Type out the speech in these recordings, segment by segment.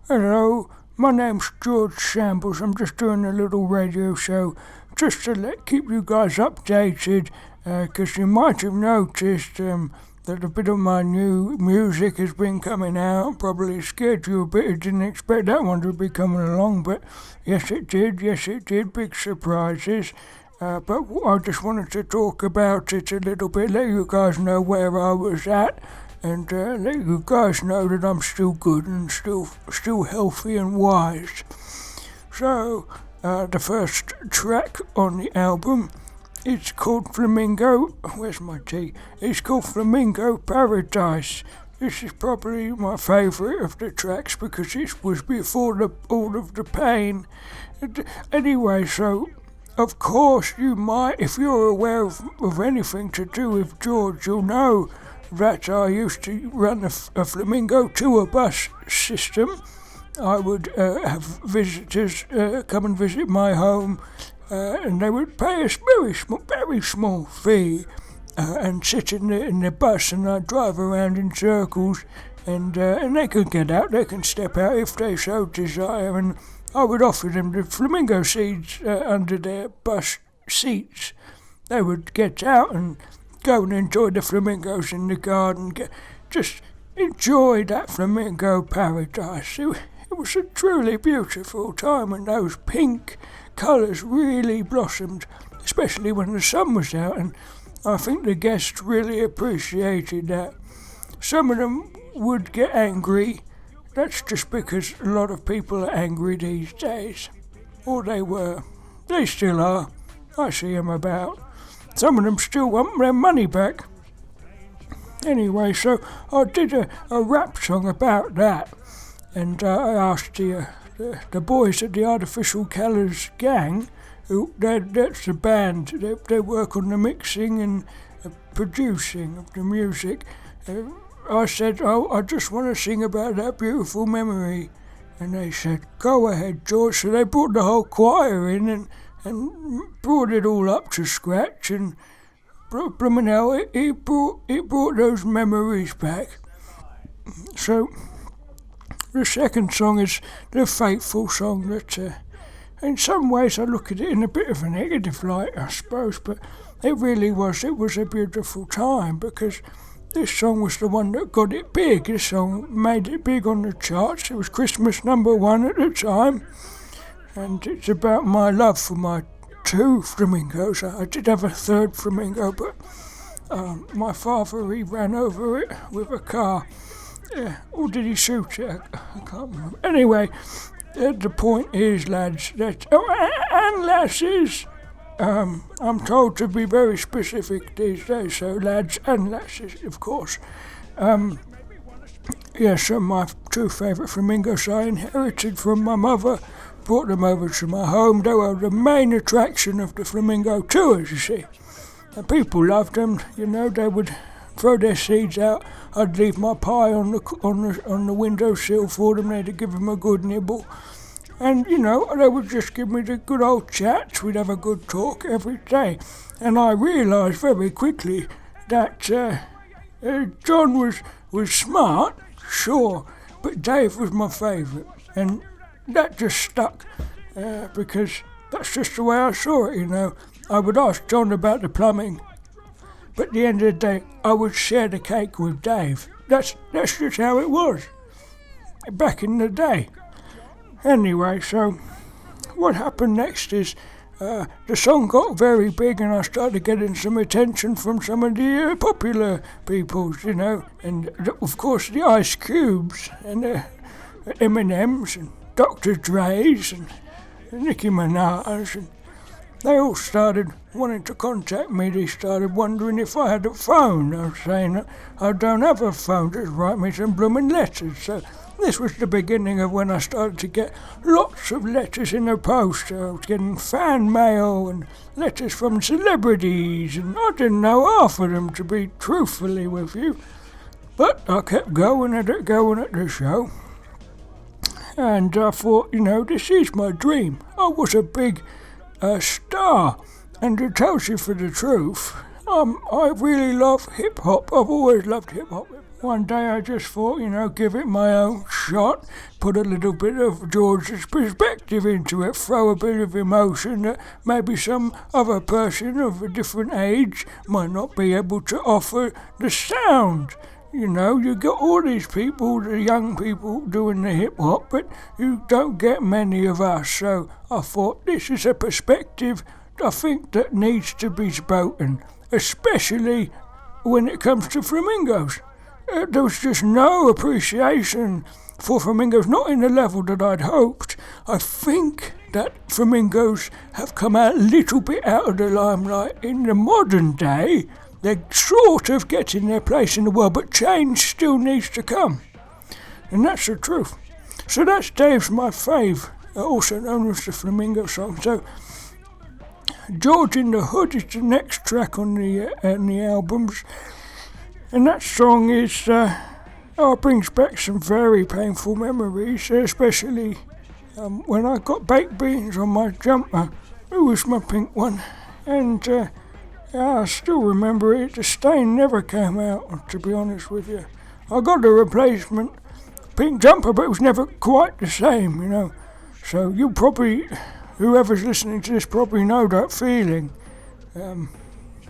Hello, my name's George Shambles. I'm just doing a little radio show just to keep you guys updated, because you might have noticed that a bit of my new music has been coming out. Probably scared you a bit. I didn't expect that one to be coming along, but yes it did, big surprises. But I just wanted to talk about it a little bit, let you guys know where I was at, and let you guys know that I'm still good and still healthy and wise. So, the first track on the album, it's called Flamingo. Where's my tea? It's called Flamingo Paradise. This is probably my favourite of the tracks because it was before all of the pain. Anyway, so of course you might, if you're aware of anything to do with George, you'll know that I used to run a Flamingo tour bus system. I would have visitors come and visit my home, and they would pay a very small fee and sit in the bus, and I'd drive around in circles, and they can get out, they can step out if they so desire, and I would offer them the flamingo seeds under their bus seats. They would get out and go and enjoy the flamingos in the garden, just enjoy that flamingo paradise. It was a truly beautiful time when those pink colours really blossomed, especially when the sun was out, and I think the guests really appreciated that. Some of them would get angry. That's just because a lot of people are angry these days. Or they were. They still are. I see them about. Some of them still want their money back. Anyway, so I did a rap song about that. And I asked the boys at the Artificial Colours gang, that's the band, they work on the mixing and producing of the music. I said, I just want to sing about that beautiful memory. And they said, go ahead, George. So they brought the whole choir in and brought it all up to scratch. And blooming hell, it brought those memories back. So the second song is the fateful song that, in some ways I look at it in a bit of a negative light, I suppose, but it was a beautiful time because this song was the one that got it big. This song made it big on the charts. It was Christmas #1 at the time, and it's about my love for my two flamingos. I did have a third flamingo, but my father, he ran over it with a car. Yeah, or did he shoot it? I can't remember. Anyway, the point is, lads, and lasses, I'm told to be very specific these days, so lads and lasses, of course. So my two favourite flamingos I inherited from my mother, brought them over to my home. They were the main attraction of the flamingo tours, you see. And people loved them, they would throw their seeds out. I'd leave my pie on the windowsill for them. They'd give them a good nibble. And, they would just give me the good old chats. We'd have a good talk every day. And I realised very quickly that John was smart, sure, but Dave was my favourite. And that just stuck, because that's just the way I saw it, I would ask John about the plumbing, but at the end of the day, I would share the cake with Dave. That's just how it was back in the day. Anyway, so what happened next is the song got very big and I started getting some attention from some of the popular peoples, and of course the Ice Cubes and the Eminems and Dr. Dre's and Nicki Minaj, and they all started wanting to contact me. They started wondering if I had a phone. I was saying, I don't have a phone, just write me some blooming letters. So this was the beginning of when I started to get lots of letters in the post. I was getting fan mail and letters from celebrities, and I didn't know half of them, to be truthfully with you. But I kept going at the show. And I thought, this is my dream. I was a big star. And to tell you for the truth, I really love hip-hop. I've always loved hip-hop. one day I just thought, give it my own shot, put a little bit of George's perspective into it, throw a bit of emotion that maybe some other person of a different age might not be able to offer the sound. You got all these people, the young people doing the hip-hop, but you don't get many of us, so I thought this is a perspective I think that needs to be spoken, especially when it comes to flamingos. There was just no appreciation for flamingos, not in the level that I'd hoped. I think that flamingos have come out a little bit out of the limelight in the modern day. They're sort of getting their place in the world, but change still needs to come. And that's the truth. So that's Dave's My Fave, also known as the Flamingo song. So George in the Hood is the next track on the albums. And that song is, brings back some very painful memories, especially when I got baked beans on my jumper. It was my pink one. And I still remember it. The stain never came out, to be honest with you. I got a replacement pink jumper, but it was never quite the same, So you probably, whoever's listening to this, probably know that feeling.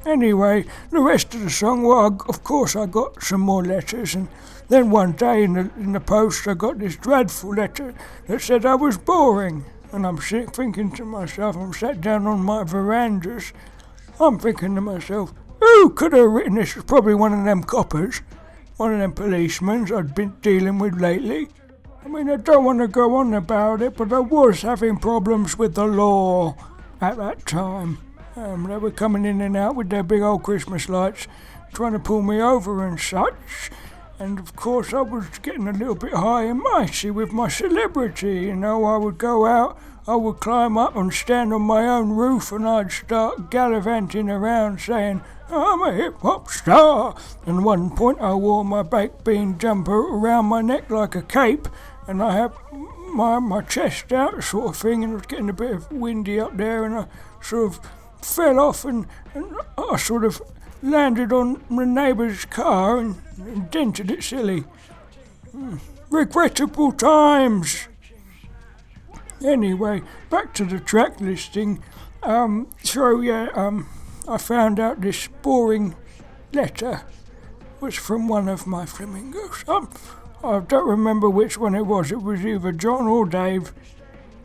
Anyway, the rest of the song, of course I got some more letters, and then one day in the post I got this dreadful letter that said I was boring. And I'm thinking to myself, I'm sat down on my verandas, I'm thinking to myself, who could have written this? It was probably one of them coppers, one of them policemen I'd been dealing with lately. I mean, I don't want to go on about it, but I was having problems with the law at that time. They were coming in and out with their big old Christmas lights, trying to pull me over and such. And of course I was getting a little bit high and mighty with my celebrity, I would go out, I would climb up and stand on my own roof, and I'd start gallivanting around saying, I'm a hip-hop star. And at one point I wore my baked bean jumper around my neck like a cape, and I had my chest out sort of thing, and it was getting a bit of windy up there, and I sort of fell off and I sort of landed on my neighbour's car and dented it silly. Regrettable times. Anyway, back to the track listing. I found out this boring letter was from one of my flamingos. I don't remember which one it was. It was either John or Dave.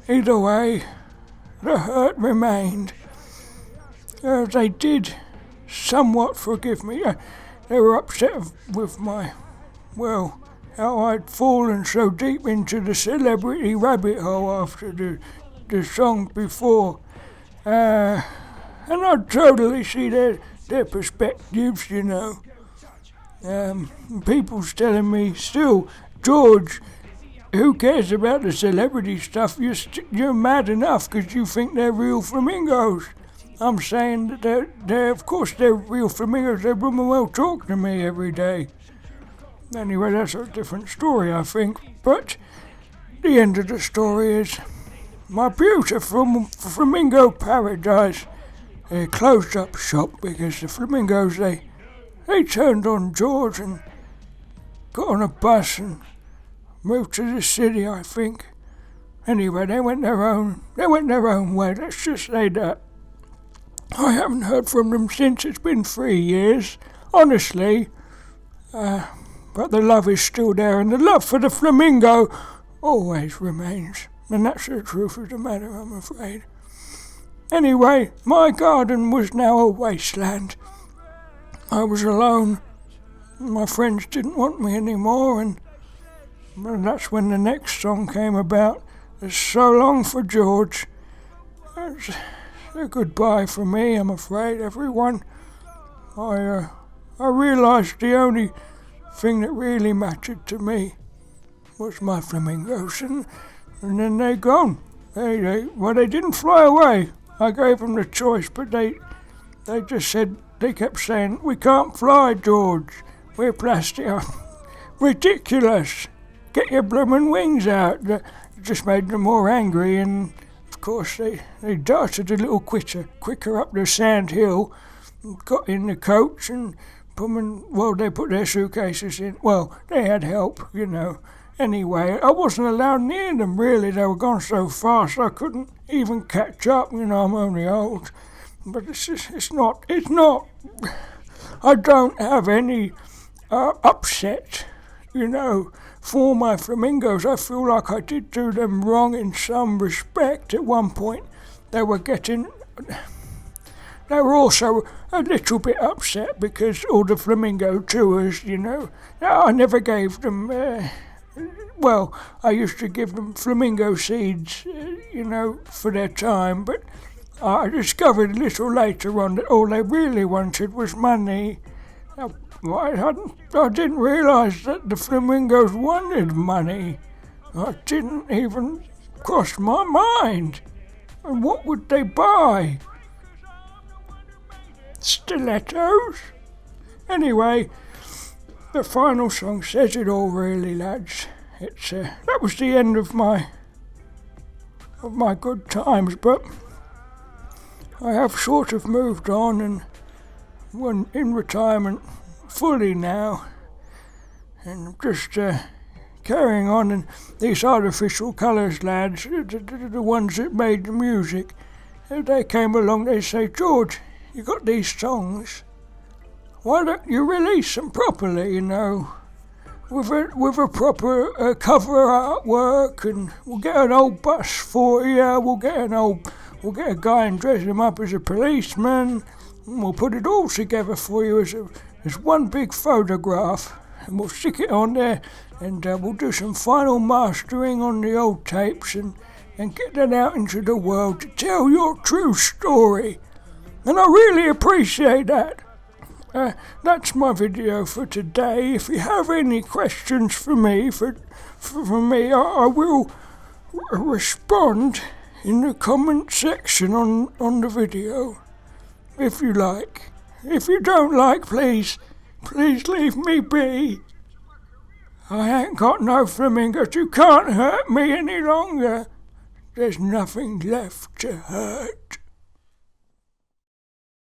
Either way, the hurt remained. They did somewhat forgive me. They were upset with how I'd fallen so deep into the celebrity rabbit hole after the song before. And I totally see their perspectives, People's telling me still, George, who cares about the celebrity stuff? You're mad enough because you think they're real flamingos. I'm saying that of course they're real flamingos. They blooming well talk to me every day. Anyway, that's a different story, I think. But the end of the story is my beautiful flamingo paradise closed up shop because the flamingos, they turned on George and got on a bus and moved to the city, I think. Anyway, they went their own way. Let's just say that. I haven't heard from them since. It's been 3 years, honestly. But the love is still there, and the love for the flamingo always remains. And that's the truth of the matter, I'm afraid. Anyway, my garden was now a wasteland. I was alone. My friends didn't want me anymore, and that's when the next song came about. It's So Long for George. It's a goodbye for me, I'm afraid, everyone. I realised the only thing that really mattered to me was my flamingos, and then they're gone. They didn't fly away. I gave them the choice, but they just said, they kept saying, we can't fly, George. We're plastic. Ridiculous. Get your bloomin' wings out. It just made them more angry, and of course they darted a little quicker up the sand hill, got in the coach and they put their suitcases in. Well, they had help, Anyway, I wasn't allowed near them, really. They were gone so fast I couldn't even catch up. I'm only old. But it's not, I don't have any upset, for my flamingos. I feel like I did do them wrong in some respect. At one point, they were also a little bit upset because all the flamingo tours, I never gave them, I used to give them flamingo seeds, for their time, but I discovered a little later on that all they really wanted was money. I didn't realise that the flamingos wanted money. It didn't even cross my mind. And what would they buy? Stilettos? Anyway, the final song says it all, really, lads. That was the end of my good times, but I have sort of moved on and were in retirement fully now, and I'm just carrying on. And these artificial colours, lads, the ones that made the music, they came along. They say, George, you got these songs, why don't you release them properly, with a proper cover artwork, and we'll get an old bus for you, we'll get a guy and dress him up as a policeman, and we'll put it all together for you as one big photograph, and we'll stick it on there, and we'll do some final mastering on the old tapes and get that out into the world to tell your true story. And I really appreciate that. That's my video for today. If you have any questions for me, I will respond in the comment section on the video, if you like. If you don't like, please leave me be. I ain't got no flamingos. You can't hurt me any longer. There's nothing left to hurt.